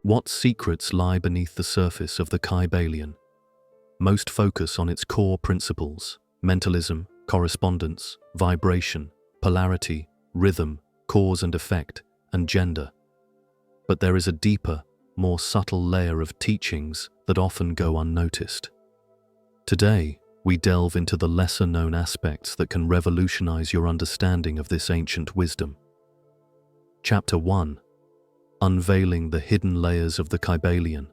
What secrets lie beneath the surface of the Kybalion? Most focus on its core principles: mentalism, correspondence, vibration, polarity, rhythm, cause and effect, and gender. But there is a deeper, more subtle layer of teachings that often go unnoticed. Today, we delve into the lesser-known aspects that can revolutionize your understanding of this ancient wisdom. Chapter 1: Unveiling the Hidden Layers of the Kybalion.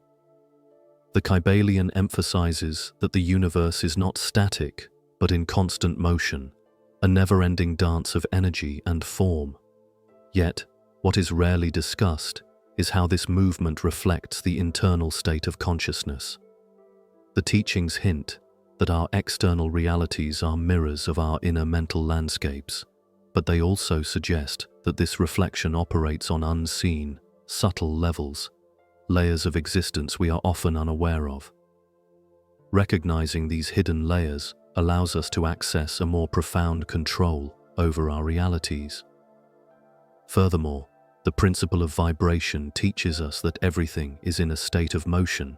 The Kybalion emphasizes that the universe is not static, but in constant motion, a never-ending dance of energy and form. Yet, what is rarely discussed is how this movement reflects the internal state of consciousness. The teachings hint that our external realities are mirrors of our inner mental landscapes, but they also suggest that this reflection operates on unseen, subtle levels, layers of existence we are often unaware of. Recognizing these hidden layers allows us to access a more profound control over our realities. Furthermore, the principle of vibration teaches us that everything is in a state of motion,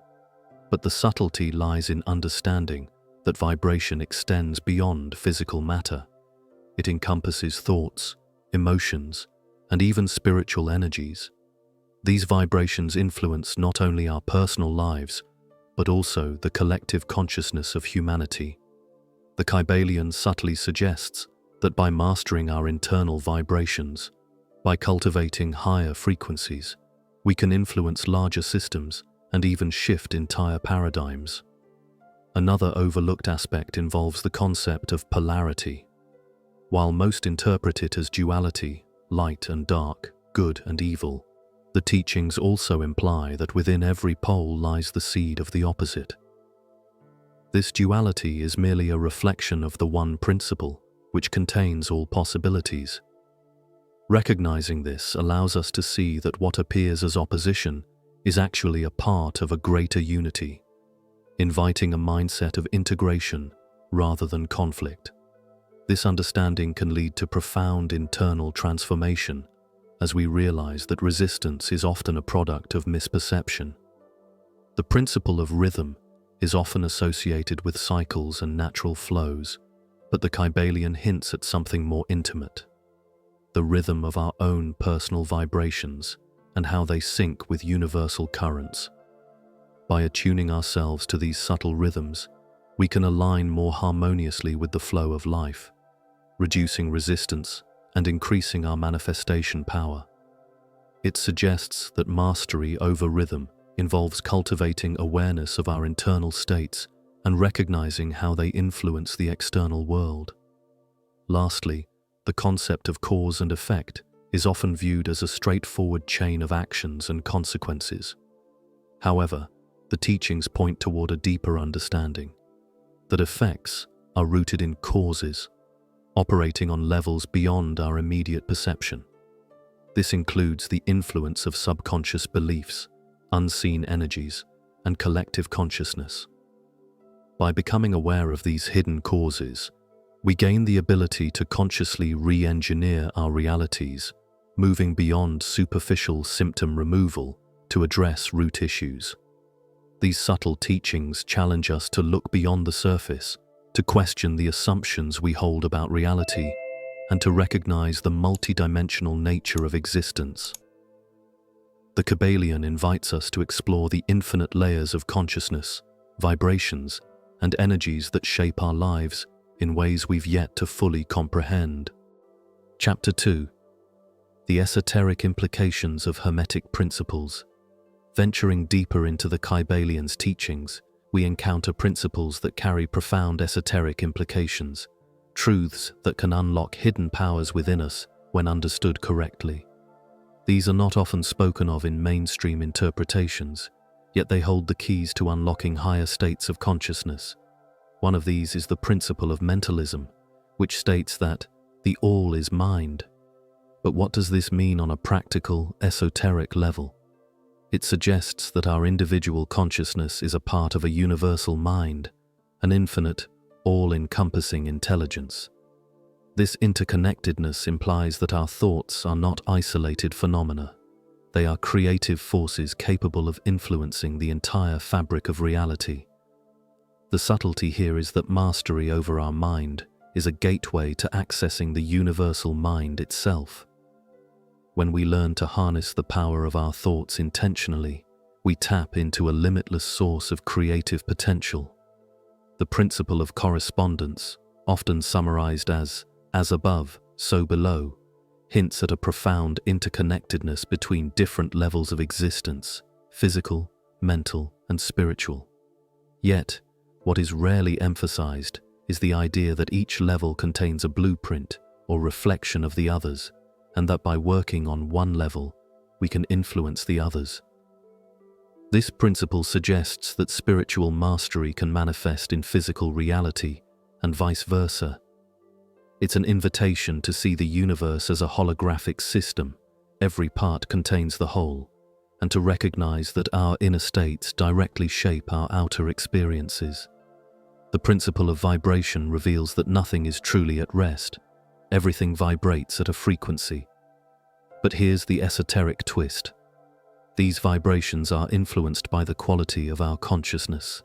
but the subtlety lies in understanding that vibration extends beyond physical matter. It encompasses thoughts, emotions, and even spiritual energies. These vibrations influence not only our personal lives, but also the collective consciousness of humanity. The Kybalion subtly suggests that by mastering our internal vibrations, by cultivating higher frequencies, we can influence larger systems and even shift entire paradigms. Another overlooked aspect involves the concept of polarity. While most interpret it as duality, light and dark, good and evil, the teachings also imply that within every pole lies the seed of the opposite. This duality is merely a reflection of the one principle, which contains all possibilities. Recognizing this allows us to see that what appears as opposition is actually a part of a greater unity, inviting a mindset of integration rather than conflict. This understanding can lead to profound internal transformation, as we realize that resistance is often a product of misperception. The principle of rhythm is often associated with cycles and natural flows, but the Kybalion hints at something more intimate: the rhythm of our own personal vibrations and how they sync with universal currents. By attuning ourselves to these subtle rhythms, we can align more harmoniously with the flow of life, reducing resistance and increasing our manifestation power. It suggests that mastery over rhythm involves cultivating awareness of our internal states and recognizing how they influence the external world. Lastly, the concept of cause and effect is often viewed as a straightforward chain of actions and consequences. However, the teachings point toward a deeper understanding that effects are rooted in causes, operating on levels beyond our immediate perception. This includes the influence of subconscious beliefs, unseen energies, and collective consciousness. By becoming aware of these hidden causes, we gain the ability to consciously re-engineer our realities, moving beyond superficial symptom removal to address root issues. These subtle teachings challenge us to look beyond the surface, to question the assumptions we hold about reality, and to recognize the multidimensional nature of existence. The Kybalion invites us to explore the infinite layers of consciousness, vibrations, and energies that shape our lives in ways we've yet to fully comprehend. Chapter 2: The Esoteric Implications of Hermetic Principles. Venturing deeper into the Kybalion's teachings, we encounter principles that carry profound esoteric implications, truths that can unlock hidden powers within us when understood correctly. These are not often spoken of in mainstream interpretations, yet they hold the keys to unlocking higher states of consciousness. One of these is the principle of mentalism, which states that the all is mind. But what does this mean on a practical, esoteric level? It suggests that our individual consciousness is a part of a universal mind, an infinite, all-encompassing intelligence. This interconnectedness implies that our thoughts are not isolated phenomena, They are creative forces capable of influencing the entire fabric of reality. The subtlety here is that mastery over our mind is a gateway to accessing the universal mind itself. When we learn to harness the power of our thoughts intentionally, we tap into a limitless source of creative potential. The principle of correspondence, often summarized as above, so below, hints at a profound interconnectedness between different levels of existence, physical, mental, and spiritual. Yet, what is rarely emphasized is the idea that each level contains a blueprint or reflection of the others, and that by working on one level, we can influence the others. This principle suggests that spiritual mastery can manifest in physical reality, and vice versa. It's an invitation to see the universe as a holographic system. Every part contains the whole, and to recognize that our inner states directly shape our outer experiences. The principle of vibration reveals that nothing is truly at rest. Everything vibrates at a frequency. But here's the esoteric twist. These vibrations are influenced by the quality of our consciousness.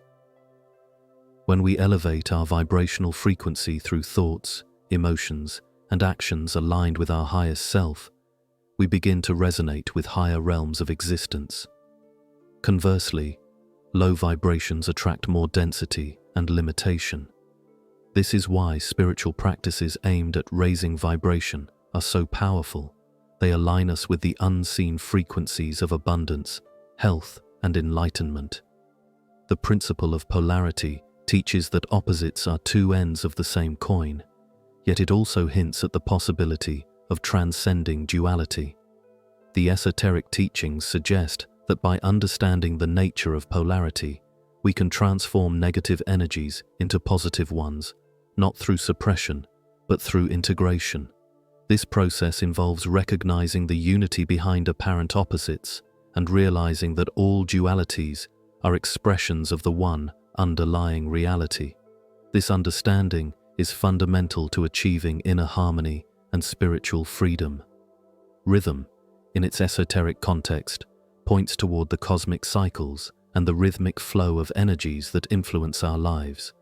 When we elevate our vibrational frequency through thoughts, emotions, and actions aligned with our highest self, we begin to resonate with higher realms of existence. Conversely, low vibrations attract more density and limitation. This is why spiritual practices aimed at raising vibration are so powerful. They align us with the unseen frequencies of abundance, health, and enlightenment. The principle of polarity teaches that opposites are two ends of the same coin, yet it also hints at the possibility of transcending duality. The esoteric teachings suggest that by understanding the nature of polarity, we can transform negative energies into positive ones, not through suppression, but through integration. This process involves recognizing the unity behind apparent opposites and realizing that all dualities are expressions of the one underlying reality. This understanding is fundamental to achieving inner harmony and spiritual freedom. Rhythm, in its esoteric context, points toward the cosmic cycles and the rhythmic flow of energies that influence our lives,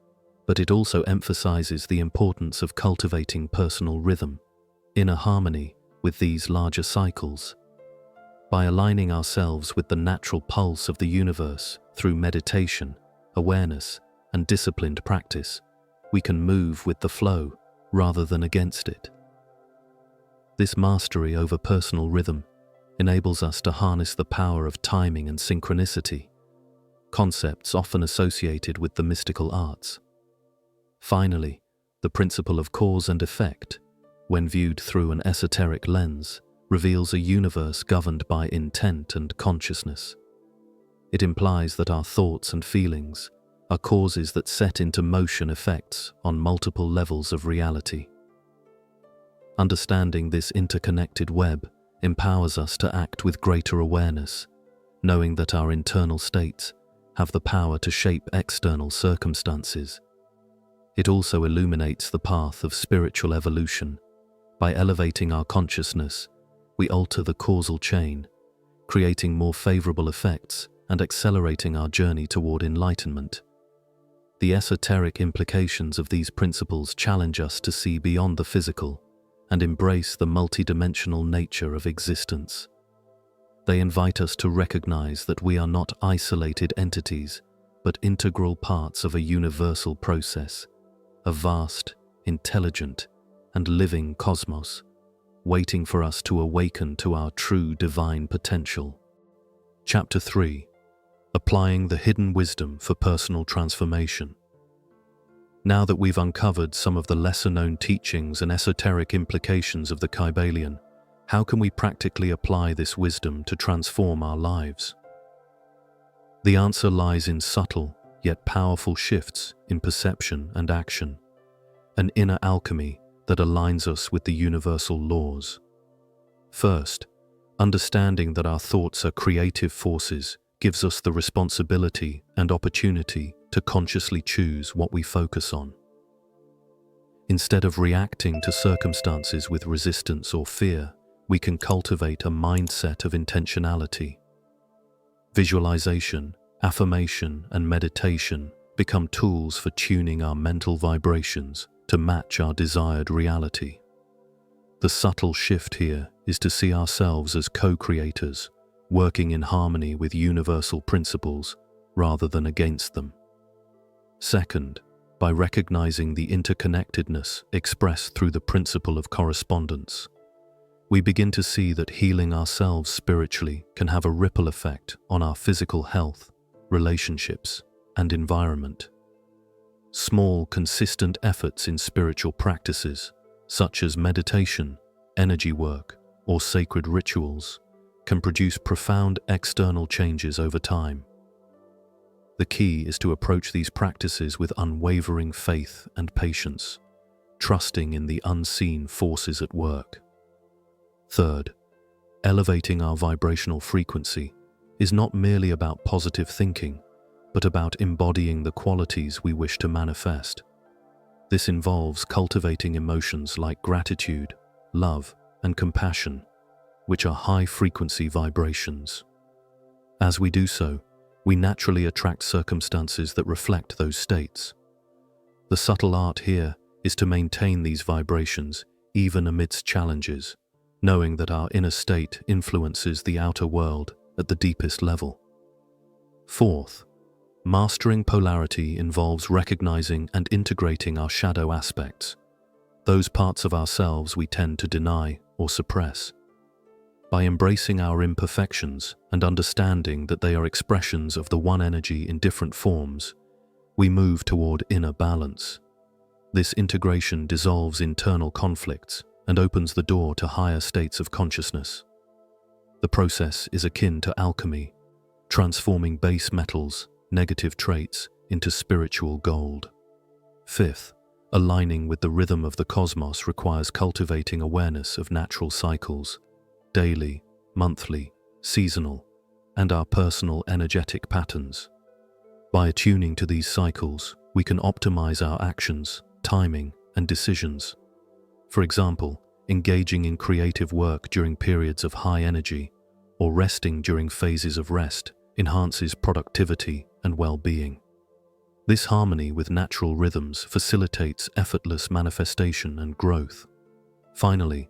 but it also emphasizes the importance of cultivating personal rhythm, inner harmony with these larger cycles. By aligning ourselves with the natural pulse of the universe through meditation, awareness, and disciplined practice, we can move with the flow rather than against it. This mastery over personal rhythm enables us to harness the power of timing and synchronicity, concepts often associated with the mystical arts. Finally, the principle of cause and effect, when viewed through an esoteric lens, reveals a universe governed by intent and consciousness. It implies that our thoughts and feelings are causes that set into motion effects on multiple levels of reality. Understanding this interconnected web empowers us to act with greater awareness, knowing that our internal states have the power to shape external circumstances. It also illuminates the path of spiritual evolution. By elevating our consciousness, we alter the causal chain, creating more favorable effects and accelerating our journey toward enlightenment. The esoteric implications of these principles challenge us to see beyond the physical and embrace the multidimensional nature of existence. They invite us to recognize that we are not isolated entities, but integral parts of a universal process, a vast, intelligent, and living cosmos, waiting for us to awaken to our true divine potential. Chapter 3. Applying the hidden wisdom for personal transformation. Now that we've uncovered some of the lesser-known teachings and esoteric implications of the Kybalion, how can we practically apply this wisdom to transform our lives? The answer lies in subtle, yet powerful shifts in perception and action, an inner alchemy that aligns us with the universal laws. First, understanding that our thoughts are creative forces gives us the responsibility and opportunity to consciously choose what we focus on. Instead of reacting to circumstances with resistance or fear, we can cultivate a mindset of intentionality. Visualization, affirmation, and meditation become tools for tuning our mental vibrations to match our desired reality. The subtle shift here is to see ourselves as co-creators, working in harmony with universal principles rather than against them. Second, by recognizing the interconnectedness expressed through the principle of correspondence, we begin to see that healing ourselves spiritually can have a ripple effect on our physical health, relationships, and environment. Small, consistent efforts in spiritual practices, such as meditation, energy work, or sacred rituals, can produce profound external changes over time. The key is to approach these practices with unwavering faith and patience, trusting in the unseen forces at work. Third, elevating our vibrational frequency is not merely about positive thinking, but about embodying the qualities we wish to manifest. This involves cultivating emotions like gratitude, love, and compassion, which are high-frequency vibrations. As we do so, we naturally attract circumstances that reflect those states. The subtle art here is to maintain these vibrations even amidst challenges, knowing that our inner state influences the outer world at the deepest level. Fourth, mastering polarity involves recognizing and integrating our shadow aspects, those parts of ourselves we tend to deny or suppress. By embracing our imperfections and understanding that they are expressions of the one energy in different forms, we move toward inner balance. This integration dissolves internal conflicts and opens the door to higher states of consciousness. The process is akin to alchemy, transforming base metals, negative traits, into spiritual gold. Fifth, aligning with the rhythm of the cosmos requires cultivating awareness of natural cycles, daily, monthly, seasonal, and our personal energetic patterns. By attuning to these cycles, we can optimize our actions, timing, and decisions. For example, engaging in creative work during periods of high energy or resting during phases of rest enhances productivity and well-being. This harmony with natural rhythms facilitates effortless manifestation and growth. Finally,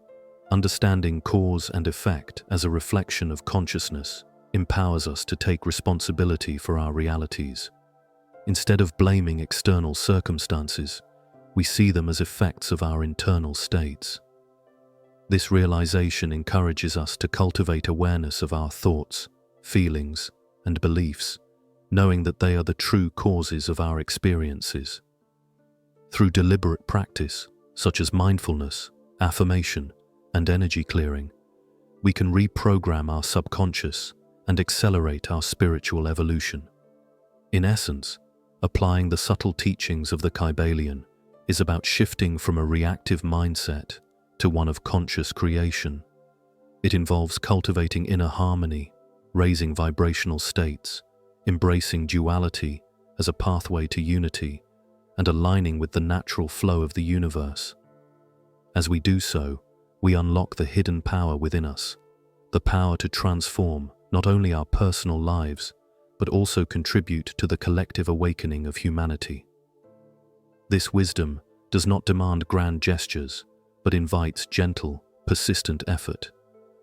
understanding cause and effect as a reflection of consciousness empowers us to take responsibility for our realities. Instead of blaming external circumstances, we see them as effects of our internal states. This realization encourages us to cultivate awareness of our thoughts, feelings, and beliefs, knowing that they are the true causes of our experiences. Through deliberate practice, such as mindfulness, affirmation, and energy clearing, we can reprogram our subconscious and accelerate our spiritual evolution. In essence, applying the subtle teachings of the Kybalion is about shifting from a reactive mindset to one of conscious creation. It involves cultivating inner harmony, raising vibrational states, embracing duality as a pathway to unity, and aligning with the natural flow of the universe. As we do so, we unlock the hidden power within us, the power to transform not only our personal lives, but also contribute to the collective awakening of humanity. This wisdom does not demand grand gestures, but invites gentle, persistent effort,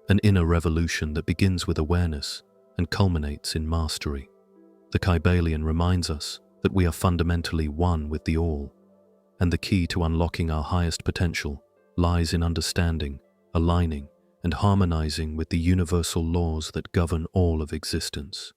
an inner revolution that begins with awareness and culminates in mastery. The Kybalion reminds us that we are fundamentally one with the all, and the key to unlocking our highest potential lies in understanding, aligning, and harmonizing with the universal laws that govern all of existence.